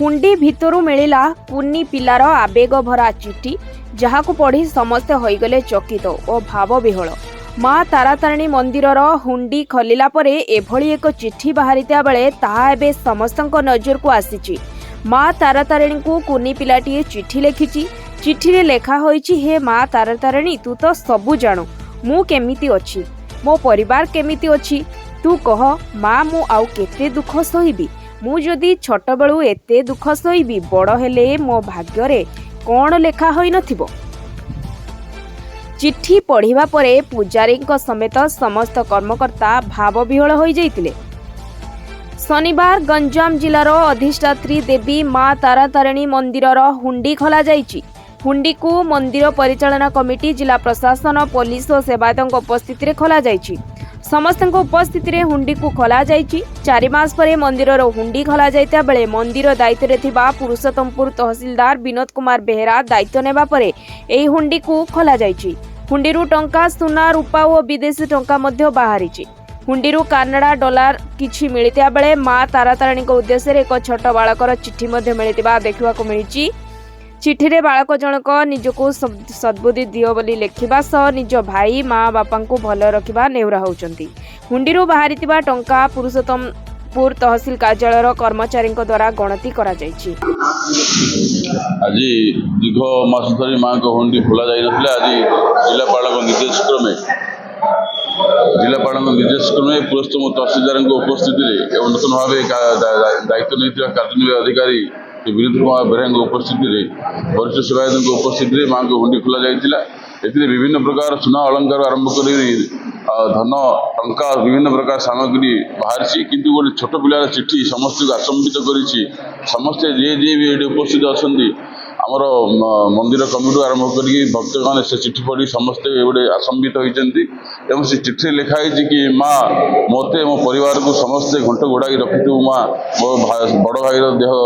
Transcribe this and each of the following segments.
हुंडी भितरु मिलिला कुन्नी पिलार आवेग भरा चिठी जहाकु पढ़ी समस्ते होइगले चकित और भाव विहल। माँ तारातारिणी मंदिरर हुंडी खलिला परे एभली एक चिठी बाहरिता बेले ताहा एबे समस्तक नजर को आसीची। माँ तारातारिणी को कुन्नी पिलाटीए चिठी लिखिची। चिठी रे लेखा होईची, हे माँ तारातारिणी तू तो सबु जाणु, मु केमिति अछि, मो परिवार केमिति अछि, तू कह माँ मु आउ केते दुख सहिबी। मु जदि छोट बेलू एते दुख सहिबी, बड़ हेले मो भाग्य कौन लेखा होई नथिबो। चिट्ठी पढ़िबा परे पूजारी समेत समस्त कर्मकर्ता भाव विह्वल होई जाइतिले। शनिवार गंजाम जिलार अधिष्ठात्री देवी माँ तारातारिणी मंदिरर हुंडी खोला जाइछि। हुंडी को मंदिर परिचालना कमिटी, जिला प्रशासन, पुलिस और सेवायतों उपस्थिति रे खोला जाइछि। समस्त उपस्थिति रे हुंडी को खोला जाइछि। 4 मास परे मंदिरर हुंडी खोला जाइता बेले मंदिर दायित्व थिबा पुरुषोत्तमपुर तहसीलदार विनोद कुमार बेहेरा दायित्व नेबा परे एही हुंडी को खोला जाइछि। हुंडीरु टंका, सुना, रूपा और विदेशी टंका मध्य बाहरिछि। हुंडीरु कानाडा डॉलर किछि मिलिता बेले माँ तारातारिणी उद्देश्य एक छोट बालकर चिठी मध्य मिलितिबा देखिबाकु मिलिछि। चिठी रे बालक जनक निजको सद्बुद्धि दियो बोली लेखिबा सह निज भाई माँ बापा को भल रखिबा नेउरा होउचंती। हुंडीरु बाहरितिबा टंका पुरुषोत्तमपुर तहसील कार्यालय कर्मचारी द्वारा गणति करा जायछि। आज दीर्घ मास धरी माँ को हुंडी खोला जाई नथिला। आज जिलापाल निर्देश क्रमे पुरुषोत्तम तहसीलदार उपस्थिति एवं नूतन भाव दायित्व नहीं कार्यनिर्वाही अधिकारी विनोद कुमार बेहेरा उपस्थिति वरिष्ठ सेवायतों उपस्थिति माँ को हुंडी खोला जाइतिला। एथिरे विभिन्न प्रकार सुना अलंकार आरंभ कर धन टंका विभिन्न प्रकार सामग्री बाहरी, किंतु गोटे छोट पिलार चिठी समस्त को आचंबित करिछि। समस्ते जे भी ये उपस्थित अच्छा आमर मंदिर कमिटी आरंभ कर भक्तगण से चिठी पढ़ी समस्ते गोटे आचंबित होती। से चिठी लिखाई कि माँ मते मो परिवार को समस्ते घंट घोड़ा रखिथु, माँ मो बड़ भाई देह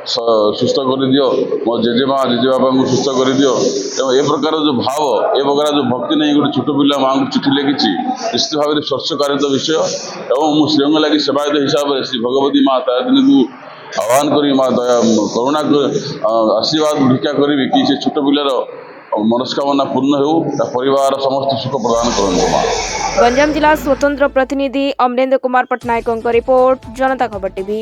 सुस्थ कर दियो, मो जेजेमा जेजेबापा को सुस्थ कर दियो। तेणु ए प्रकार जो भाव, ए प्रकार जो भक्ति नहीं गोटे छोट पिला माँ को चिठी लिखी निश्चित भाव में स्पर्शकारित विषय। और मुझे श्रीअंग लगी सेवायत हिसाब से श्री भगवती माँ तारातारिणी को आह्वान करी माँ दया करुणा आशीर्वाद भिक्षा करी कि से छोट पिलार मनस्कामना पूर्ण हो, परिवार समस्त सुख प्रदान करंतु। गंजाम जिला स्वतंत्र प्रतिनिधि अमरेंद्र कुमार पटनायक रिपोर्ट, जनता खबर टीवी।